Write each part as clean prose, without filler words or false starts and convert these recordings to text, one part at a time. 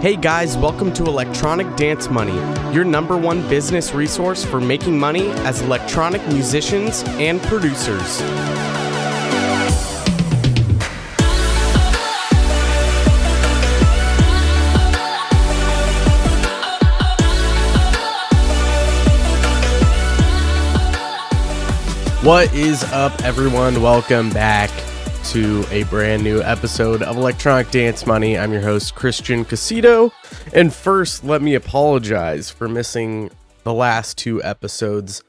Hey guys, welcome to Electronic Dance Money, your number one business resource for making money as electronic musicians and producers. What is up, everyone? Welcome back to a brand new episode of Electronic Dance Money. I'm your host, Christian Casito. And first, let me apologize for missing the last two episodes.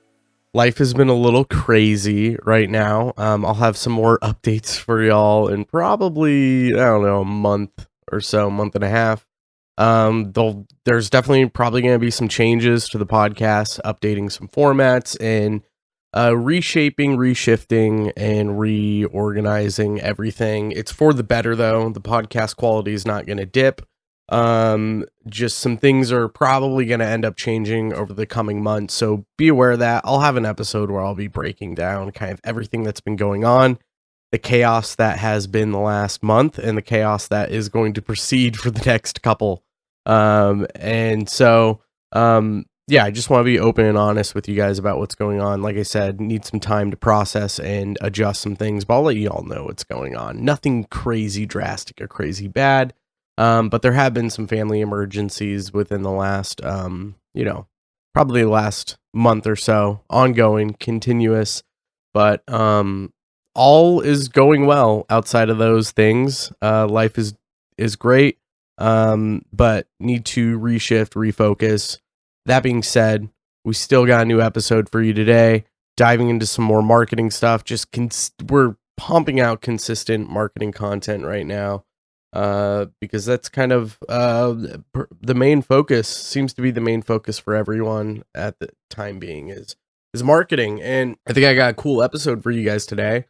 Life has been a little crazy right now. I'll have some more updates for y'all in probably, a month or so, month and a half. There's definitely probably going to be some changes to the podcast, updating some formats and reshaping, reshifting, and reorganizing everything. It's for the better, though. The podcast quality is not going to dip. Just some things are probably going to end up changing over the coming months, so be aware of that. I'll have an episode where I'll be breaking down kind of everything that's been going on, the chaos that has been the last month, and the chaos that is going to proceed for the next couple. Yeah, I just want to be open and honest with you guys about what's going on. Like I said, need some time to process and adjust some things, but I'll let you all know what's going on. Nothing crazy drastic or crazy bad, but there have been some family emergencies within the last, probably the last month or so, ongoing, continuous, but all is going well outside of those things. Life is great, but need to reshift, refocus. That being said, we still got a new episode for you today, diving into some more marketing stuff. We're pumping out consistent marketing content right now, because that's kind of the main focus, seems to be the main focus for everyone at the time being is marketing. And I think I got a cool episode for you guys today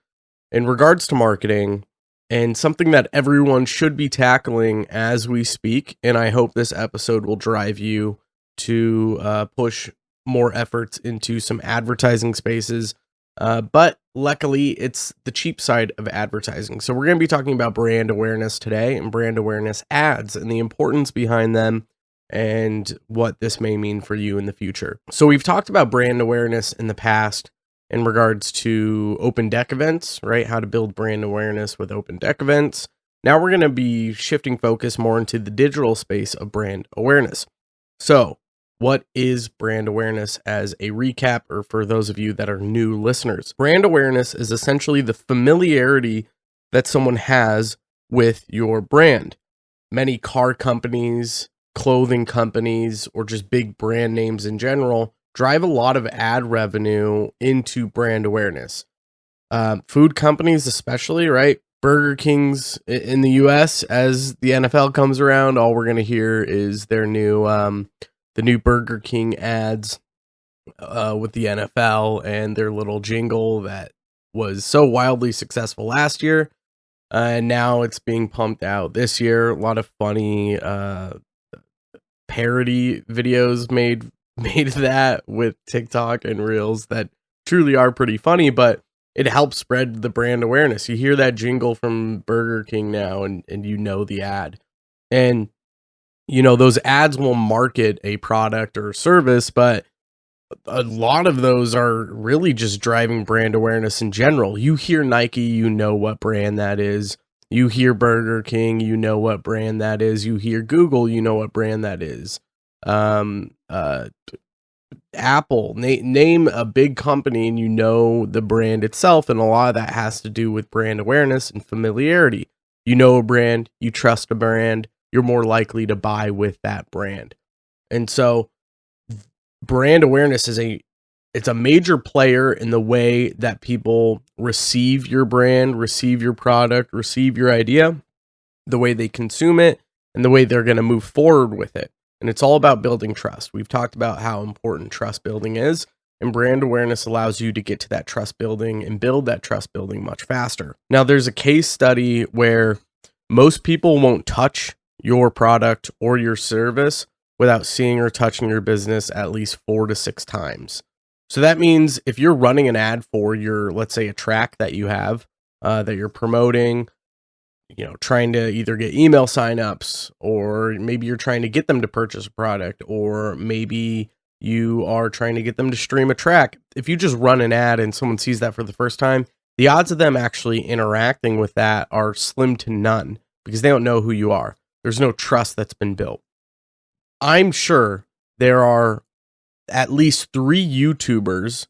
in regards to marketing and something that everyone should be tackling as we speak. And I hope this episode will drive you to push more efforts into some advertising spaces, but luckily it's the cheap side of advertising. So we're going to be talking about brand awareness today and brand awareness ads and the importance behind them and what this may mean for you in the future. So we've talked about brand awareness in the past in regards to open deck events, right? How to build brand awareness with open deck events. Now we're going to be shifting focus more into the digital space of brand awareness. So what is brand awareness as a recap, or for those of you that are new listeners? Brand awareness is essentially the familiarity that someone has with your brand. Many car companies, clothing companies, or just big brand names in general drive a lot of ad revenue into brand awareness. Food companies especially, right? Burger King's in the US, as the NFL comes around, all we're going to hear is their new the new Burger King ads with the NFL and their little jingle that was so wildly successful last year. And now it's being pumped out this year. A lot of funny parody videos made of that with TikTok and Reels that truly are pretty funny, but it helps spread the brand awareness. You hear that jingle from Burger King now and you know the ad. And those ads will market a product or service, but a lot of those are really just driving brand awareness in general. You hear Nike, you know what brand that is. You hear Burger King, you know what brand that is. You hear Google, you know what brand that is. Apple, name a big company and you know the brand itself, and a lot of that has to do with brand awareness and familiarity. You know a brand, you trust a brand, you're more likely to buy with that brand. And so brand awareness it's a major player in the way that people receive your brand, receive your product, receive your idea, the way they consume it, and the way they're going to move forward with it. And it's all about building trust. We've talked about how important trust building is, and brand awareness allows you to get to that trust building and build that trust building much faster. Now, there's a case study where most people won't touch your product or your service without seeing or touching your business at least 4 to 6 times. So that means if you're running an ad for your, let's say, a track that you have that you're promoting, trying to either get email signups, or maybe you're trying to get them to purchase a product, or maybe you are trying to get them to stream a track. If you just run an ad and someone sees that for the first time, the odds of them actually interacting with that are slim to none because they don't know who you are. There's no trust that's been built. I'm sure there are at least 3 YouTubers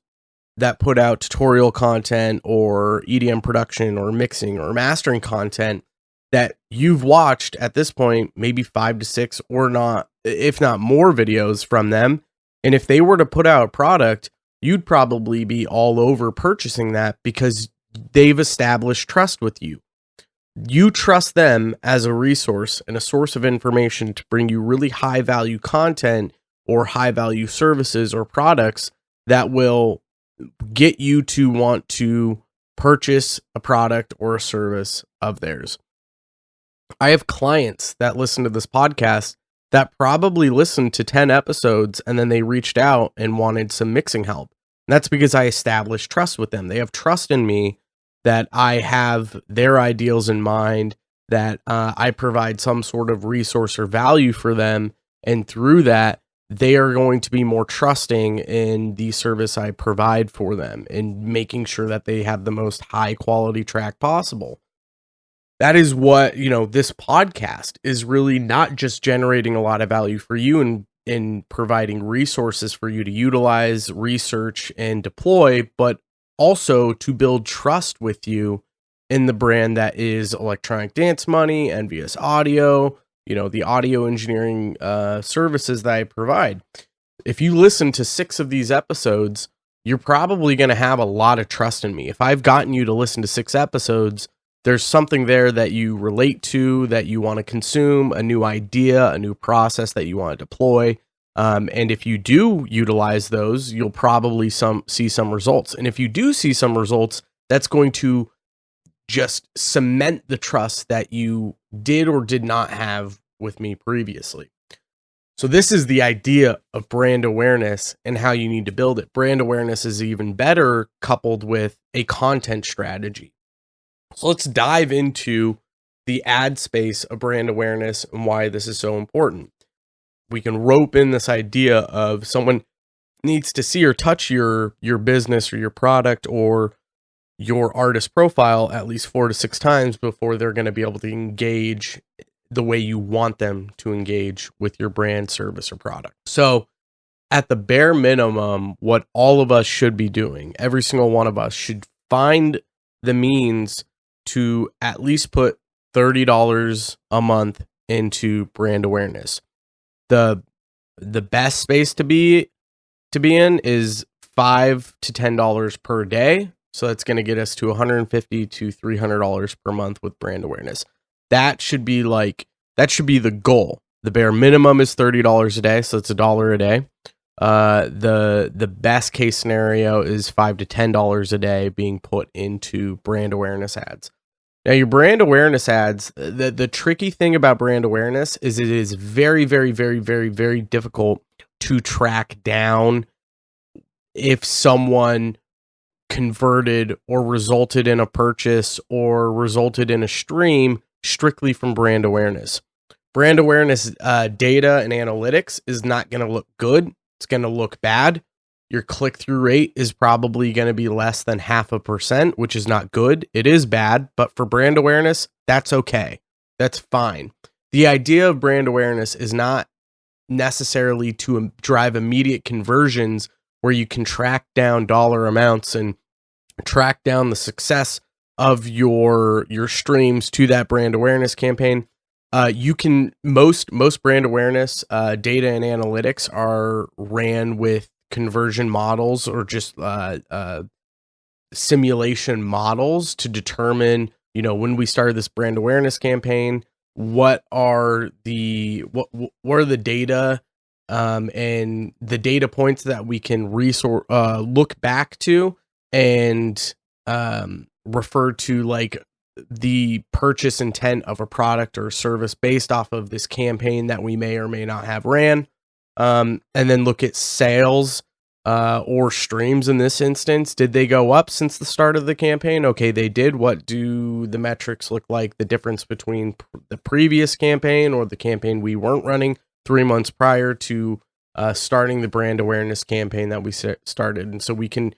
that put out tutorial content or EDM production or mixing or mastering content that you've watched at this point, maybe 5 to 6 or not, if not more videos from them. And if they were to put out a product, you'd probably be all over purchasing that because they've established trust with you. You trust them as a resource and a source of information to bring you really high value content or high value services or products that will get you to want to purchase a product or a service of theirs. I have clients that listen to this podcast that probably listened to 10 episodes and then they reached out and wanted some mixing help. And that's because I established trust with them. They have trust in me that I have their ideals in mind, that I provide some sort of resource or value for them. And through that, they are going to be more trusting in the service I provide for them and making sure that they have the most high quality track possible. That is what, this podcast is really not just generating a lot of value for you and in providing resources for you to utilize, research, and deploy, but also to build trust with you in the brand that is Electronic Dance Money, Envious Audio, the audio engineering services that I provide. If you listen to 6 of these episodes, you're probably going to have a lot of trust in me. If I've gotten you to listen to 6 episodes, there's something there that you relate to, that you want to consume, a new idea, a new process that you want to deploy. And if you do utilize those, you'll probably see some results. And if you do see some results, that's going to just cement the trust that you did or did not have with me previously. So this is the idea of brand awareness and how you need to build it. Brand awareness is even better coupled with a content strategy. So let's dive into the ad space of brand awareness and why this is so important. We can rope in this idea of someone needs to see or touch your business or your product or your artist profile at least 4 to 6 times before they're going to be able to engage the way you want them to engage with your brand, service, or product. So at the bare minimum, what all of us should be doing, every single one of us should find the means to at least put $30 a month into brand awareness. The best space to be in is $5 to $10 per day. So that's going to get us to $150 to $300 per month with brand awareness. That should be the goal. The bare minimum is $30 a day, so it's $1 a day. The best case scenario is $5 to $10 a day being put into brand awareness ads. Now, your brand awareness ads, the tricky thing about brand awareness is it is very, very, very, very, very difficult to track down if someone converted or resulted in a purchase or resulted in a stream strictly from brand awareness. Brand awareness data and analytics is not going to look good. It's going to look bad. Your click-through rate is probably going to be less than 0.5%, which is not good. It is bad, but for brand awareness, that's okay. That's fine. The idea of brand awareness is not necessarily to drive immediate conversions where you can track down dollar amounts and track down the success of your streams to that brand awareness campaign. You can most brand awareness data and analytics are ran with conversion models or just simulation models to determine, when we started this brand awareness campaign, what are the data and the data points that we can look back to and refer to like the purchase intent of a product or service based off of this campaign that we may or may not have ran. And then look at sales or streams in this instance. Did they go up since the start of the campaign? Okay, they did. What do the metrics look like? The difference between the previous campaign or the campaign we weren't running 3 months prior to starting the brand awareness campaign that we started. And so we can,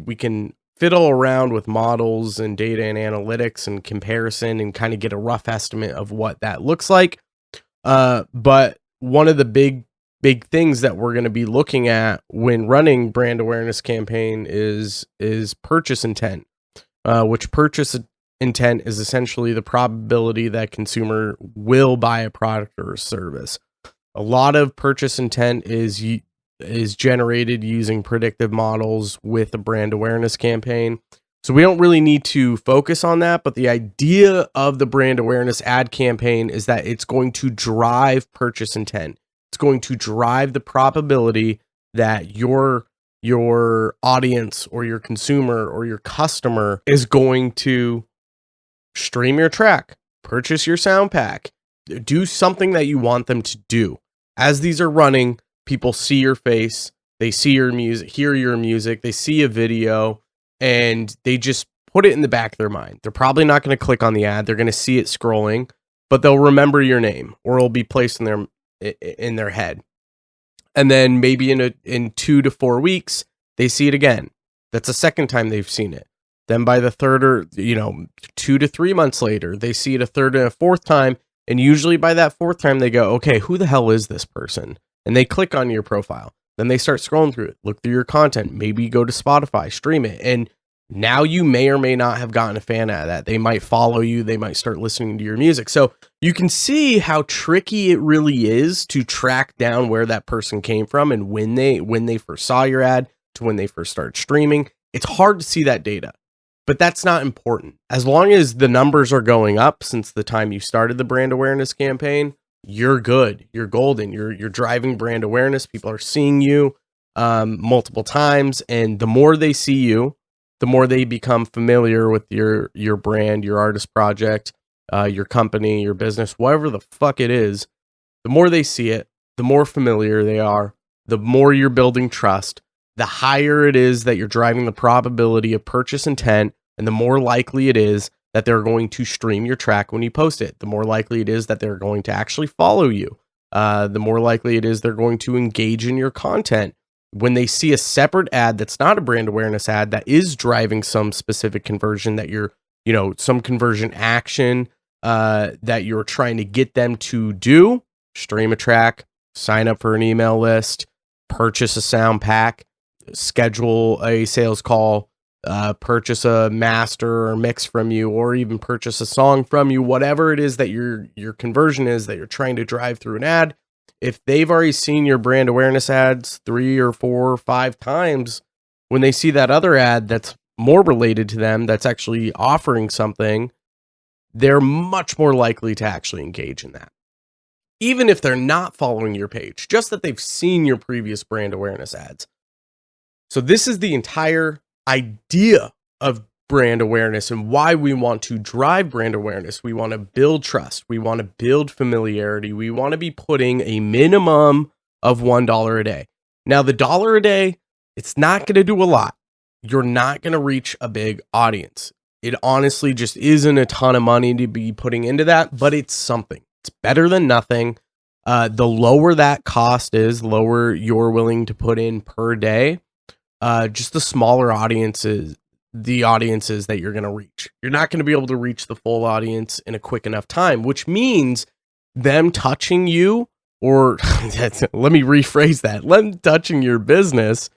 we can fiddle around with models and data and analytics and comparison and kind of get a rough estimate of what that looks like. But one of the big things that we're going to be looking at when running brand awareness campaign is purchase intent, which purchase intent is essentially the probability that consumer will buy a product or a service. A lot of purchase intent is generated using predictive models with a brand awareness campaign. So we don't really need to focus on that, but the idea of the brand awareness ad campaign is that it's going to drive purchase intent. It's going to drive the probability that your audience or your consumer or your customer is going to stream your track, purchase your sound pack, do something that you want them to do. As these are running, people see your face, they see your music, hear your music, they see a video, and they just put it in the back of their mind. They're probably not going to click on the ad. They're going to see it scrolling, but they'll remember your name, or it'll be placed in their head. And then maybe in 2 to 4 weeks, they see it again. That's the second time they've seen it. Then by the third or 2 to 3 months later, they see it a third and a fourth time. And usually by that fourth time, they go, okay, who the hell is this person? And they click on your profile. Then they start scrolling through it, look through your content, maybe go to Spotify, stream it. And now you may or may not have gotten a fan out of that. They might follow you. They might start listening to your music. So you can see how tricky it really is to track down where that person came from and when they first saw your ad to when they first started streaming. It's hard to see that data, but that's not important. As long as the numbers are going up since the time you started the brand awareness campaign, you're good. You're golden. You're driving brand awareness. People are seeing you multiple times, and the more they see you, the more they become familiar with your brand, your artist project, your company, your business, whatever the fuck it is. The more they see it, the more familiar they are, the more you're building trust, the higher it is that you're driving the probability of purchase intent, and the more likely it is that they're going to stream your track when you post it. The more likely it is that they're going to actually follow you. The more likely it is they're going to engage in your content. When they see a separate ad that's not a brand awareness ad that is driving some specific conversion that you're, some conversion action that you're trying to get them to do, stream a track, sign up for an email list, purchase a sound pack, schedule a sales call, purchase a master or mix from you, or even purchase a song from you, whatever it is that your conversion is that you're trying to drive through an ad. If they've already seen your brand awareness ads 3 or 4 or 5 times, when they see that other ad that's more related to them, that's actually offering something, they're much more likely to actually engage in that. Even if they're not following your page, just that they've seen your previous brand awareness ads. So this is the entire idea of brand awareness and why we want to drive brand awareness. We want to build trust. We want to build familiarity. We want to be putting a minimum of $1 a day. Now, the $1 a day, it's not going to do a lot. You're not going to reach a big audience. It honestly just isn't a ton of money to be putting into that, but it's something. It's better than nothing. The lower that cost is, the lower you're willing to put in per day, just the smaller audiences, the audiences that you're going to reach. You're not going to be able to reach the full audience in a quick enough time, which means them touching you, or let me rephrase that, them touching your business,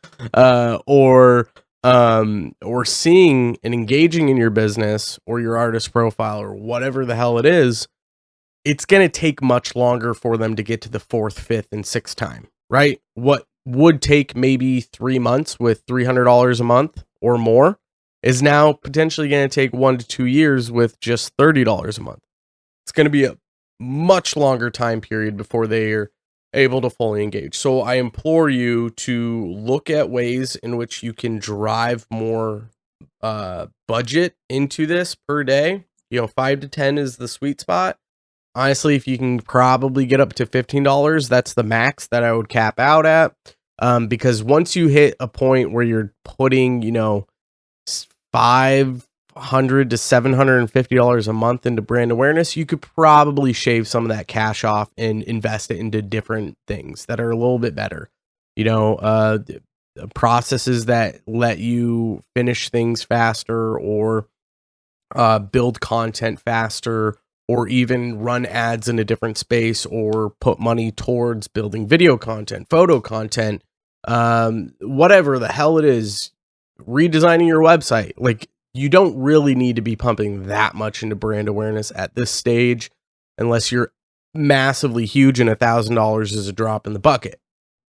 or seeing and engaging in your business or your artist profile or whatever the hell it is, it's going to take much longer for them to get to the 4th, 5th, and 6th time, right? What would take maybe 3 months with $300 a month or more is now potentially going to take 1 to 2 years with just $30 a month. It's going to be a much longer time period before they are able to fully engage. So I implore you to look at ways in which you can drive more budget into this per day. 5 to 10 is the sweet spot. Honestly, if you can probably get up to $15, that's the max that I would cap out at. Because once you hit a point where you're putting, $500 to $750 a month into brand awareness, you could probably shave some of that cash off and invest it into different things that are a little bit better. Processes that let you finish things faster, or build content faster, or even run ads in a different space, or put money towards building video content, photo content, whatever the hell it is, redesigning your website. Like, you don't really need to be pumping that much into brand awareness at this stage, unless you're massively huge and $1,000 is a drop in the bucket.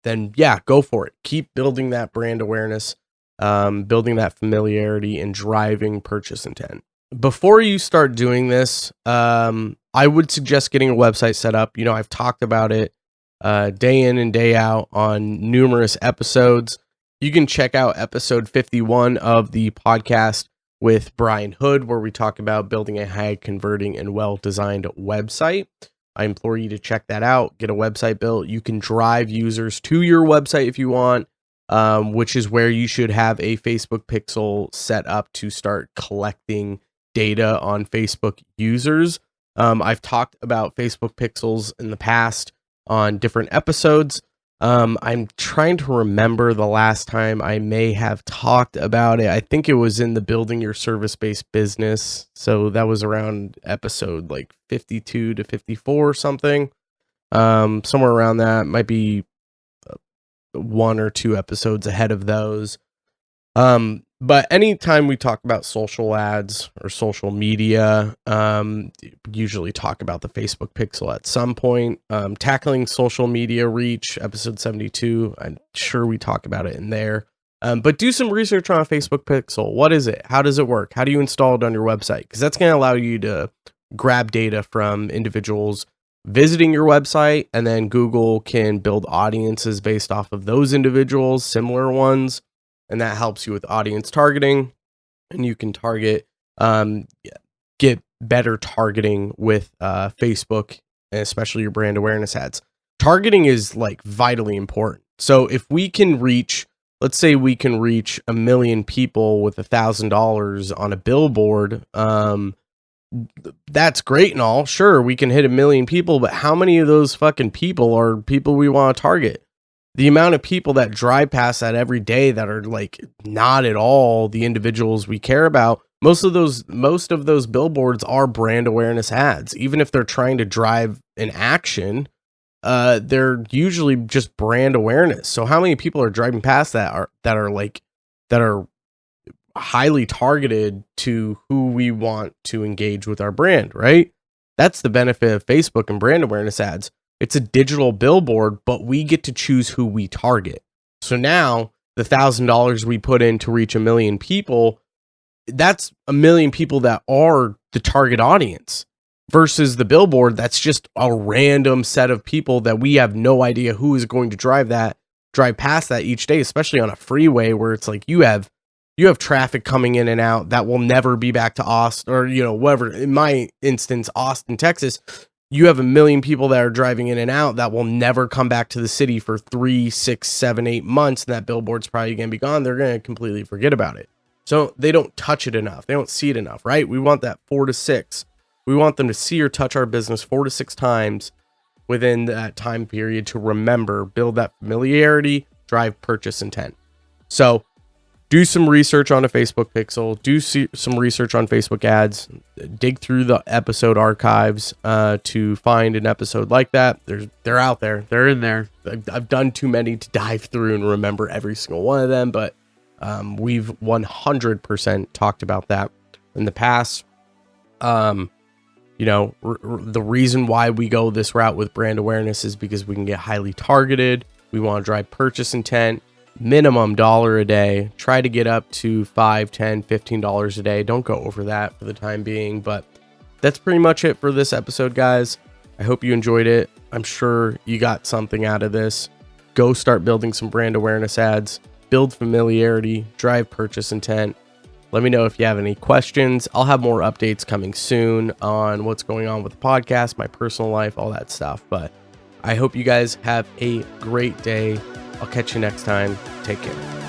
Then yeah, go for it. Keep building that brand awareness, building that familiarity, and driving purchase intent. Before you start doing this, I would suggest getting a website set up. I've talked about it day in and day out on numerous episodes. You can check out episode 51 of the podcast with Brian Hood, where we talk about building a high converting and well-designed website. I implore you to check that out, get a website built. You can drive users to your website if you want, which is where you should have a Facebook pixel set up to start collecting data on Facebook users. I've talked about Facebook pixels in the past on different episodes. I'm trying to remember the last time I may have talked about it. I think it was in the Building Your Service-Based Business. So that was around episode like 52 to 54 or something. Somewhere around that. Might be 1 or 2 episodes ahead of those. But anytime we talk about social ads or social media, usually talk about the Facebook pixel at some point. Tackling social media reach, episode 72. I'm sure we talk about it in there. But do some research on a Facebook pixel. What is it? How does it work? How do you install it on your website? Because that's going to allow you to grab data from individuals visiting your website, and then Google can build audiences based off of those individuals, similar ones. And that helps you with audience targeting, and you can get better targeting with Facebook, and especially your brand awareness ads. Targeting is like vitally important. So if we can reach, let's say we can reach 1 million people with $1,000 on a billboard, that's great and all. Sure, we can hit 1 million people, but how many of those fucking people are people we want to target? The amount of people that drive past that every day that are like not at all the individuals we care about. Most of those billboards are brand awareness ads. Even if they're trying to drive an action, they're usually just brand awareness. So how many people are driving past that are highly targeted to who we want to engage with our brand, right? That's the benefit of Facebook and brand awareness ads. It's a digital billboard, but we get to choose who we target. So now the $1,000 we put in to reach 1 million people, that's 1 million people that are the target audience, versus the billboard that's just a random set of people that we have no idea who is going to drive past that each day, especially on a freeway where it's like you have traffic coming in and out that will never be back to Austin, or whatever. In my instance, Austin, Texas. You have 1 million people that are driving in and out that will never come back to the city for 3, 6, 7, 8 months. And that billboard's probably going to be gone. They're going to completely forget about it. So they don't touch it enough. They don't see it enough, right? We want that 4 to 6. We want them to see or touch our business 4 to 6 times within that time period to remember, build that familiarity, drive purchase intent. So do some research on a Facebook pixel, some research on Facebook ads, dig through the episode archives to find an episode like that. They're out there. They're in there. I've done too many to dive through and remember every single one of them, but we've 100% talked about that in the past. The reason why we go this route with brand awareness is because we can get highly targeted. We want to drive purchase intent. Minimum $1 a day. Try to get up to $5, $10, $15 a day. Don't go over that for the time being, but that's pretty much it for this episode, guys. I hope you enjoyed it. I'm sure you got something out of this. Go start building some brand awareness ads, build familiarity, drive purchase intent. Let me know if you have any questions. I'll have more updates coming soon on what's going on with the podcast, my personal life, all that stuff. But I hope you guys have a great day. I'll catch you next time. Take care.